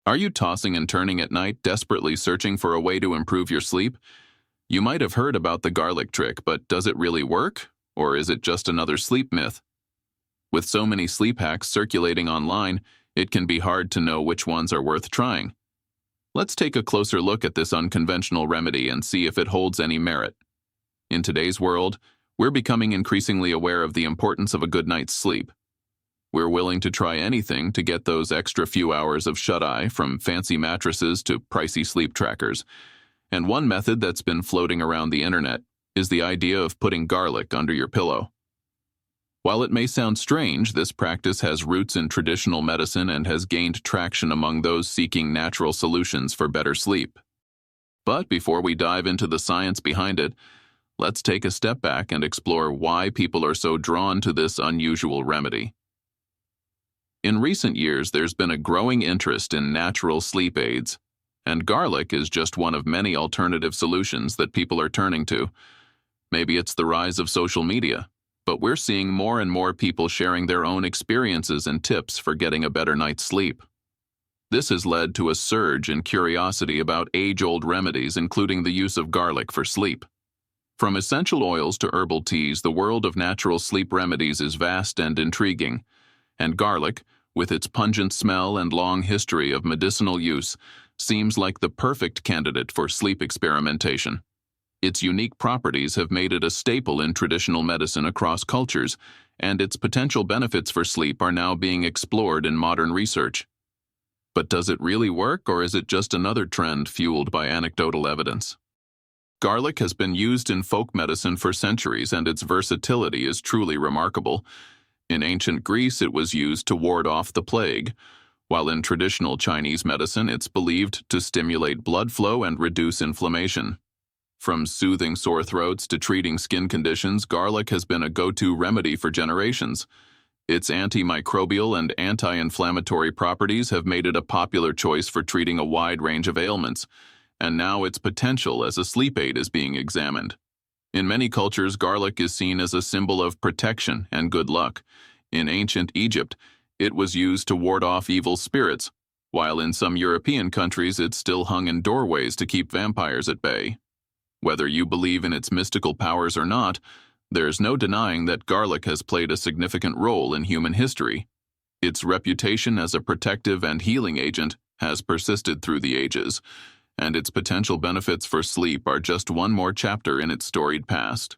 Are you tossing and turning at night, desperately searching for a way to improve your sleep? You might have heard about the garlic trick, but does it really work? Or is it just another sleep myth? With so many sleep hacks circulating online, it can be hard to know which ones are worth trying. Let's take a closer look at this unconventional remedy and see if it holds any merit. In today's world, we're becoming increasingly aware of the importance of a good night's sleep. We're willing to try anything to get those extra few hours of shut-eye, from fancy mattresses to pricey sleep trackers. And one method that's been floating around the internet is the idea of putting garlic under your pillow. While it may sound strange, this practice has roots in traditional medicine and has gained traction among those seeking natural solutions for better sleep. But before we dive into the science behind it, let's take a step back and explore why people are so drawn to this unusual remedy. In recent years, there's been a growing interest in natural sleep aids, and garlic is just one of many alternative solutions that people are turning to. Maybe it's the rise of social media, but we're seeing more and more people sharing their own experiences and tips for getting a better night's sleep. This has led to a surge in curiosity about age-old remedies, including the use of garlic for sleep. From essential oils to herbal teas, the world of natural sleep remedies is vast and intriguing, and garlic, with its pungent smell and long history of medicinal use, seems like the perfect candidate for sleep experimentation. Its unique properties have made it a staple in traditional medicine across cultures, and its potential benefits for sleep are now being explored in modern research. But does it really work, or is it just another trend fueled by anecdotal evidence? Garlic has been used in folk medicine for centuries, and its versatility is truly remarkable. In ancient Greece, it was used to ward off the plague, while in traditional Chinese medicine, it's believed to stimulate blood flow and reduce inflammation. From soothing sore throats to treating skin conditions, garlic has been a go-to remedy for generations. Its antimicrobial and anti-inflammatory properties have made it a popular choice for treating a wide range of ailments, and now its potential as a sleep aid is being examined. In many cultures, garlic is seen as a symbol of protection and good luck. In ancient Egypt, it was used to ward off evil spirits, while in some European countries it still hung in doorways to keep vampires at bay. Whether you believe in its mystical powers or not, there's no denying that garlic has played a significant role in human history. Its reputation as a protective and healing agent has persisted through the ages, and its potential benefits for sleep are just one more chapter in its storied past.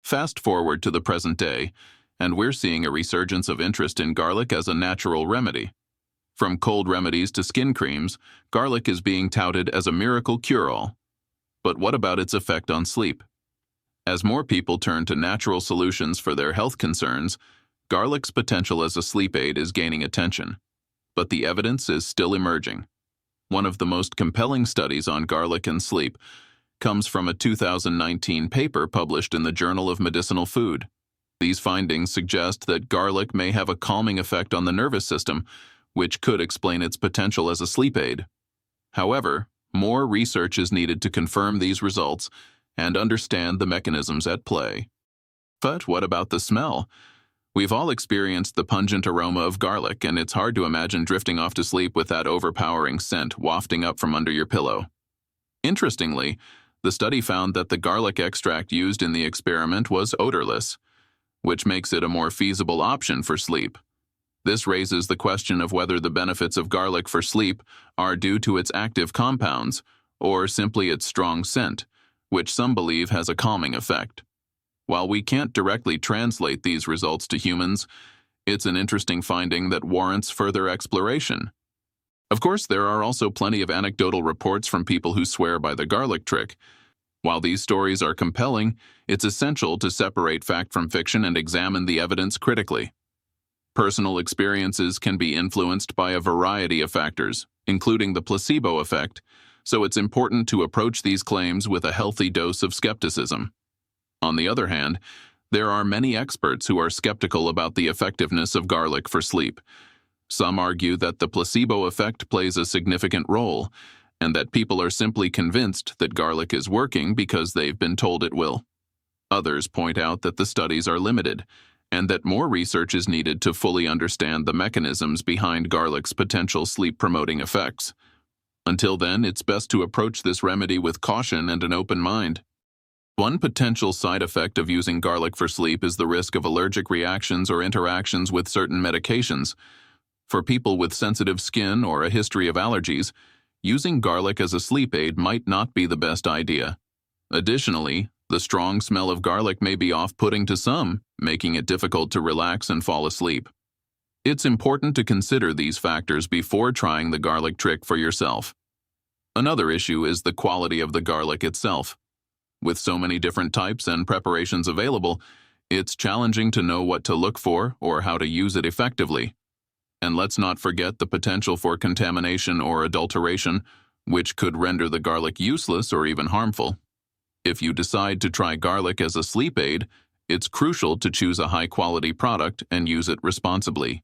Fast forward to the present day, and we're seeing a resurgence of interest in garlic as a natural remedy. From cold remedies to skin creams, garlic is being touted as a miracle cure-all. But what about its effect on sleep? As more people turn to natural solutions for their health concerns, garlic's potential as a sleep aid is gaining attention. But the evidence is still emerging. One of the most compelling studies on garlic and sleep comes from a 2019 paper published in the Journal of Medicinal Food. These findings suggest that garlic may have a calming effect on the nervous system, which could explain its potential as a sleep aid. However, more research is needed to confirm these results and understand the mechanisms at play. But what about the smell? We've all experienced the pungent aroma of garlic, and it's hard to imagine drifting off to sleep with that overpowering scent wafting up from under your pillow. Interestingly, the study found that the garlic extract used in the experiment was odorless, which makes it a more feasible option for sleep. This raises the question of whether the benefits of garlic for sleep are due to its active compounds or simply its strong scent, which some believe has a calming effect. While we can't directly translate these results to humans, it's an interesting finding that warrants further exploration. Of course, there are also plenty of anecdotal reports from people who swear by the garlic trick. While these stories are compelling, it's essential to separate fact from fiction and examine the evidence critically. Personal experiences can be influenced by a variety of factors, including the placebo effect, so it's important to approach these claims with a healthy dose of skepticism. On the other hand, there are many experts who are skeptical about the effectiveness of garlic for sleep. Some argue that the placebo effect plays a significant role, and that people are simply convinced that garlic is working because they've been told it will. Others point out that the studies are limited, and that more research is needed to fully understand the mechanisms behind garlic's potential sleep-promoting effects. Until then, it's best to approach this remedy with caution and an open mind. One potential side effect of using garlic for sleep is the risk of allergic reactions or interactions with certain medications. For people with sensitive skin or a history of allergies, using garlic as a sleep aid might not be the best idea. Additionally, the strong smell of garlic may be off-putting to some, making it difficult to relax and fall asleep. It's important to consider these factors before trying the garlic trick for yourself. Another issue is the quality of the garlic itself. With so many different types and preparations available, it's challenging to know what to look for or how to use it effectively. And let's not forget the potential for contamination or adulteration, which could render the garlic useless or even harmful. If you decide to try garlic as a sleep aid, it's crucial to choose a high-quality product and use it responsibly.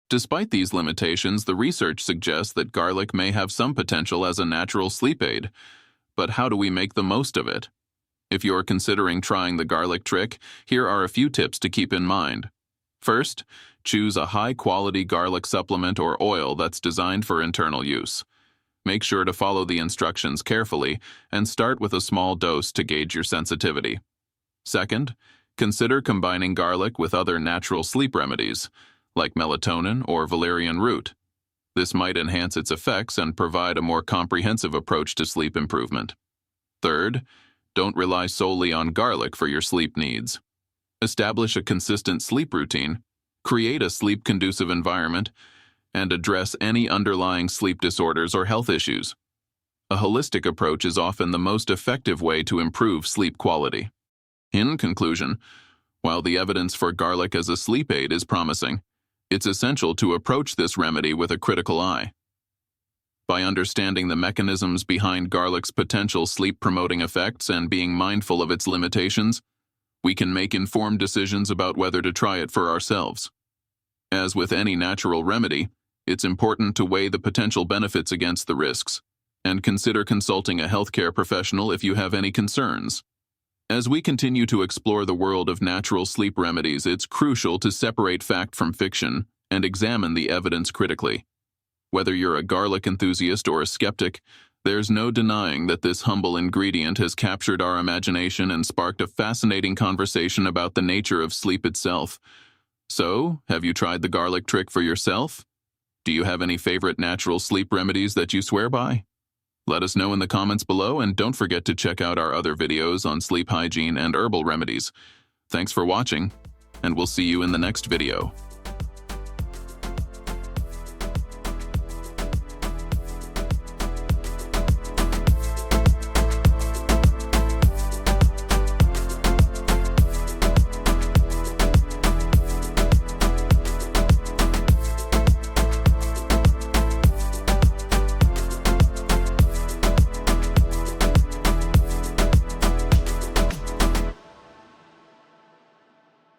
Despite these limitations, the research suggests that garlic may have some potential as a natural sleep aid. But how do we make the most of it? If you're considering trying the garlic trick, here are a few tips to keep in mind. First, choose a high-quality garlic supplement or oil that's designed for internal use. Make sure to follow the instructions carefully and start with a small dose to gauge your sensitivity. Second, consider combining garlic with other natural sleep remedies, like melatonin or valerian root. This might enhance its effects and provide a more comprehensive approach to sleep improvement. Third, don't rely solely on garlic for your sleep needs. Establish a consistent sleep routine, create a sleep-conducive environment, and address any underlying sleep disorders or health issues. A holistic approach is often the most effective way to improve sleep quality. In conclusion, while the evidence for garlic as a sleep aid is promising, it's essential to approach this remedy with a critical eye. By understanding the mechanisms behind garlic's potential sleep-promoting effects and being mindful of its limitations, we can make informed decisions about whether to try it for ourselves. As with any natural remedy, it's important to weigh the potential benefits against the risks, and consider consulting a healthcare professional if you have any concerns. As we continue to explore the world of natural sleep remedies, it's crucial to separate fact from fiction and examine the evidence critically. Whether you're a garlic enthusiast or a skeptic, there's no denying that this humble ingredient has captured our imagination and sparked a fascinating conversation about the nature of sleep itself. So, have you tried the garlic trick for yourself? Do you have any favorite natural sleep remedies that you swear by? Let us know in the comments below, and don't forget to check out our other videos on sleep hygiene and herbal remedies. Thanks for watching, and we'll see you in the next video.